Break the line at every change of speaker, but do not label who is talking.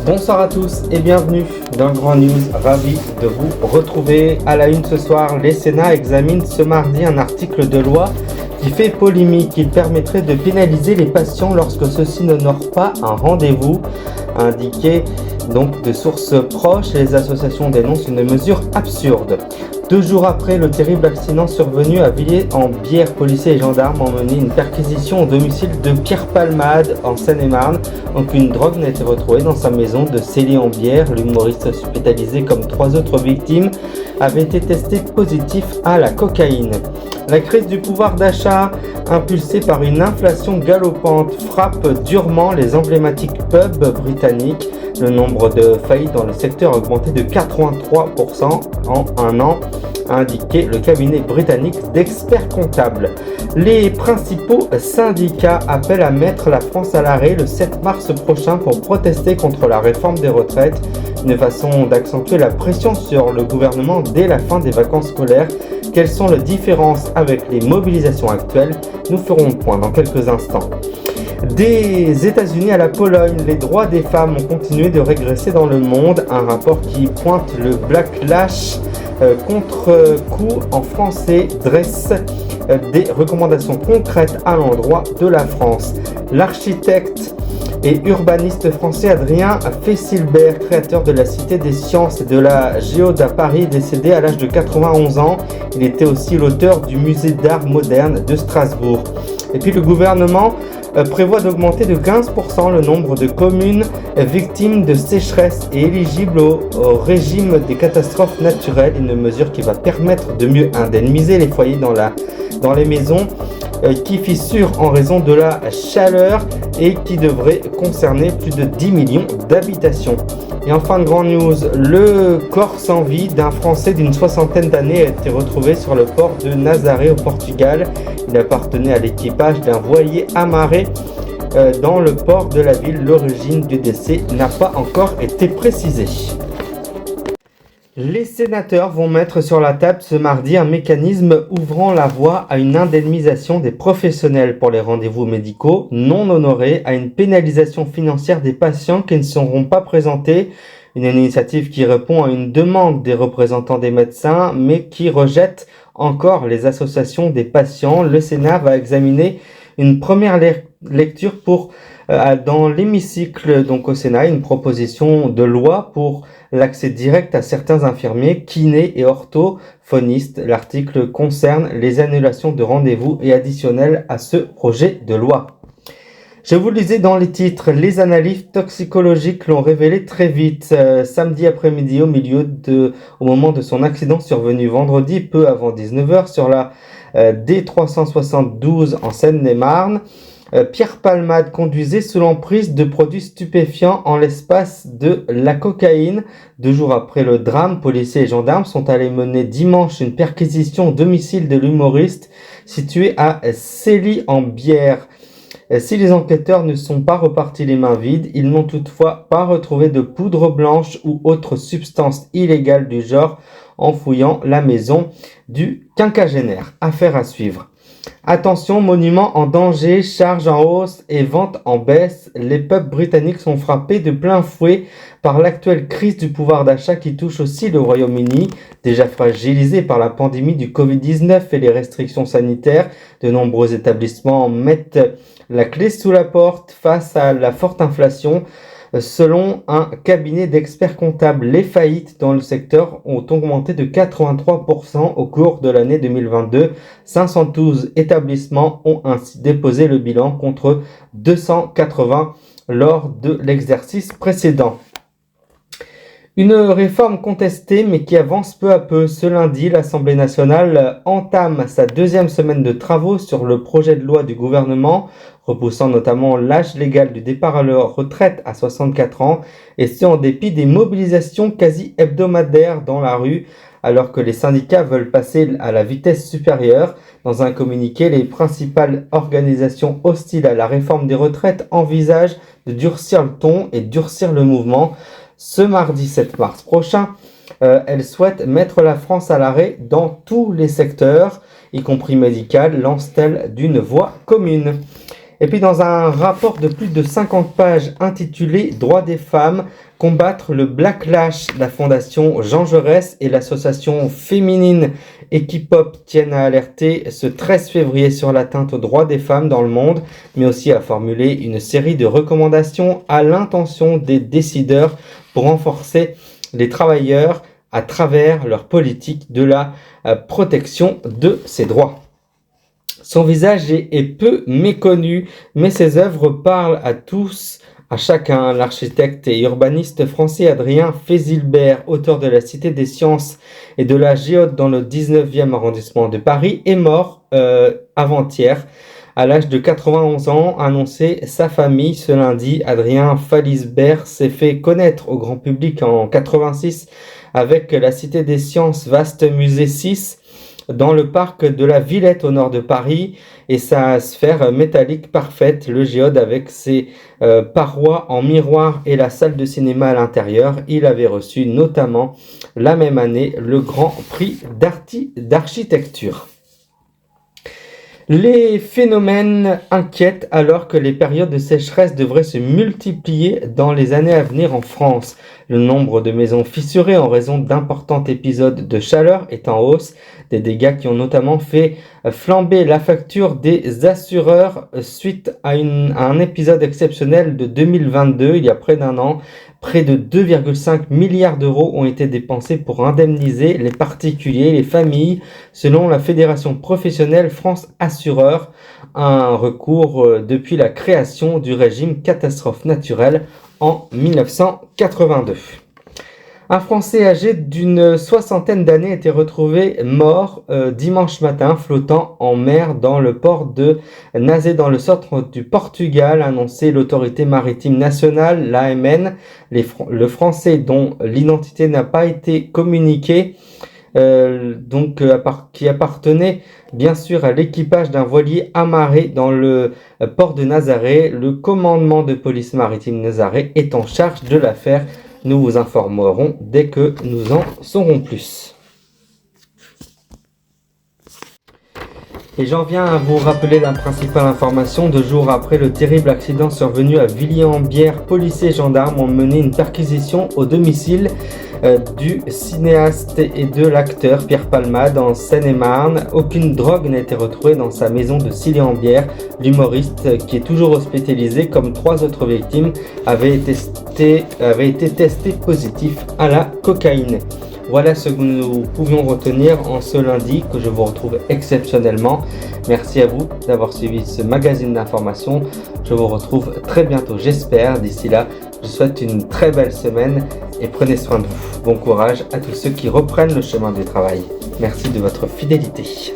Bonsoir à tous et bienvenue dans Grand News, ravi de vous retrouver. À la une ce soir, les Sénats examinent ce mardi un article de loi qui fait polémique. Il permettrait de pénaliser les patients lorsque ceux-ci n'honorent pas un rendez-vous. Indiqué donc de sources proches, les associations dénoncent une mesure absurde. 2 jours après le terrible accident survenu à Villiers-en-Bière, policiers et gendarmes ont mené une perquisition au domicile de Pierre Palmade en Seine-et-Marne. Aucune drogue n'a été retrouvée dans sa maison de Célie-en-Bière. L'humoriste hospitalisé comme 3 autres victimes avait été testé positif à la cocaïne. La crise du pouvoir d'achat, impulsée par une inflation galopante, frappe durement les emblématiques pubs britanniques. Le nombre de faillites dans le secteur a augmenté de 83% en un an, a indiqué le cabinet britannique d'experts comptables. Les principaux syndicats appellent à mettre la France à l'arrêt le 7 mars prochain pour protester contre la réforme des retraites, une façon d'accentuer la pression sur le gouvernement dès la fin des vacances scolaires. Quelles sont les différences avec les mobilisations actuelles? Nous ferons le point dans quelques instants. Des États-Unis à la Pologne, les droits des femmes ont continué de régresser dans le monde. Un rapport qui pointe le backlash contre-coup en français dresse des recommandations concrètes à l'endroit de la France. L'architecte et urbaniste français Adrien Fessilbert, créateur de la Cité des Sciences et de la Géode à Paris, décédé à l'âge de 91 ans. Il était aussi l'auteur du Musée d'art moderne de Strasbourg. Et puis le gouvernement prévoit d'augmenter de 15% le nombre de communes victimes de sécheresse et éligibles au régime des catastrophes naturelles, une mesure qui va permettre de mieux indemniser les foyers dans les maisons qui fissurent en raison de la chaleur et qui devrait concerner plus de 10 millions d'habitations. Et enfin, grande news, le corps sans vie d'un Français d'une 60aine d'années a été retrouvé sur le port de Nazaré au Portugal. Il appartenait à l'équipage d'un voilier amarré dans le port de la ville. L'origine du décès n'a pas encore été précisée. Les sénateurs vont mettre sur la table ce mardi un mécanisme ouvrant la voie à une indemnisation des professionnels pour les rendez-vous médicaux non honorés, à une pénalisation financière des patients qui ne seront pas présentés. Une initiative qui répond à une demande des représentants des médecins, mais qui rejette encore les associations des patients. Le Sénat va examiner une première lecture dans l'hémicycle, donc au Sénat, une proposition de loi pour l'accès direct à certains infirmiers, kinés et orthophonistes. L'article concerne les annulations de rendez-vous et additionnel à ce projet de loi. Je vous le disais dans les titres, les analyses toxicologiques l'ont révélé très vite. Samedi après-midi, au moment de son accident survenu vendredi, peu avant 19h, sur la D372 en Seine-et-Marne, Pierre Palmade conduisait sous l'emprise de produits stupéfiants en l'espace de la cocaïne. 2 jours après le drame, policiers et gendarmes sont allés mener dimanche une perquisition au domicile de l'humoriste situé à Célie-en-Bière. Si les enquêteurs ne sont pas repartis les mains vides, ils n'ont toutefois pas retrouvé de poudre blanche ou autre substance illégale du genre en fouillant la maison du quinquagénaire. Affaire à suivre. Attention, monuments en danger, charges en hausse et ventes en baisse. Les pubs britanniques sont frappés de plein fouet par l'actuelle crise du pouvoir d'achat qui touche aussi le Royaume-Uni, déjà fragilisé par la pandémie du Covid-19 et les restrictions sanitaires. De nombreux établissements mettent la clé sous la porte face à la forte inflation. Selon un cabinet d'experts comptables, les faillites dans le secteur ont augmenté de 83% au cours de l'année 2022. 512 établissements ont ainsi déposé le bilan contre 280 lors de l'exercice précédent. Une réforme contestée mais qui avance peu à peu. Ce lundi, l'Assemblée nationale entame sa 2e semaine de travaux sur le projet de loi du gouvernement, repoussant notamment l'âge légal du départ à la retraite à 64 ans, et ce en dépit des mobilisations quasi hebdomadaires dans la rue, alors que les syndicats veulent passer à la vitesse supérieure. Dans un communiqué, les principales organisations hostiles à la réforme des retraites envisagent de durcir le ton et durcir le mouvement. Ce mardi 7 mars prochain, elle souhaite mettre la France à l'arrêt dans tous les secteurs, y compris médical, lance-t-elle d'une voix commune. Et puis dans un rapport de plus de 50 pages intitulé « Droits des femmes, combattre le backlash », la fondation Jean Jaurès et l'association féminine Equipop tiennent à alerter ce 13 février sur l'atteinte aux droits des femmes dans le monde, mais aussi à formuler une série de recommandations à l'intention des décideurs pour renforcer les travailleurs à travers leur politique de la protection de ces droits. Son visage est peu méconnu, mais ses œuvres parlent à tous, à chacun. L'architecte et urbaniste français Adrien Fézilbert, auteur de la Cité des Sciences et de la Géode dans le 19e arrondissement de Paris, est mort avant-hier. À l'âge de 91 ans, a annoncé sa famille ce lundi. Adrien Fézilbert s'est fait connaître au grand public en 86 avec la Cité des Sciences, vaste musée 6, dans le parc de la Villette au nord de Paris, et sa sphère métallique parfaite, le géode avec ses parois en miroir et la salle de cinéma à l'intérieur. Il avait reçu notamment la même année le Grand Prix d'architecture. Les phénomènes inquiètent alors que les périodes de sécheresse devraient se multiplier dans les années à venir en France. Le nombre de maisons fissurées en raison d'importants épisodes de chaleur est en hausse, des dégâts qui ont notamment fait flamber la facture des assureurs suite à un épisode exceptionnel de 2022, il y a près d'un an. Près de 2,5 milliards d'euros ont été dépensés pour indemniser les particuliers et les familles, selon la Fédération professionnelle France Assureurs, un recours depuis la création du régime catastrophe naturelle en 1982. Un Français âgé d'une soixantaine d'années a été retrouvé mort dimanche matin, flottant en mer dans le port de Nazé dans le centre du Portugal, a annoncé l'autorité maritime nationale, l'AMN. Le Français, dont l'identité n'a pas été communiquée, qui appartenait bien sûr à l'équipage d'un voilier amarré dans le port de Nazaré. Le commandement de police maritime Nazaré est en charge de l'affaire. Nous vous informerons dès que nous en saurons plus. Et j'en viens à vous rappeler la principale information. 2 jours après le terrible accident survenu à Villiers-en-Bière, policiers et gendarmes ont mené une perquisition au domicile du cinéaste et de l'acteur Pierre Palmade en Seine-et-Marne. Aucune drogue n'a été retrouvée dans sa maison de Villiers-en-Bière. L'humoriste, qui est toujours hospitalisé comme 3 autres victimes, avait été testé positif à la cocaïne. Voilà ce que nous pouvions retenir en ce lundi, que je vous retrouve exceptionnellement. Merci à vous d'avoir suivi ce magazine d'information. Je vous retrouve très bientôt, j'espère. D'ici là, je vous souhaite une très belle semaine et prenez soin de vous. Bon courage à tous ceux qui reprennent le chemin du travail. Merci de votre fidélité.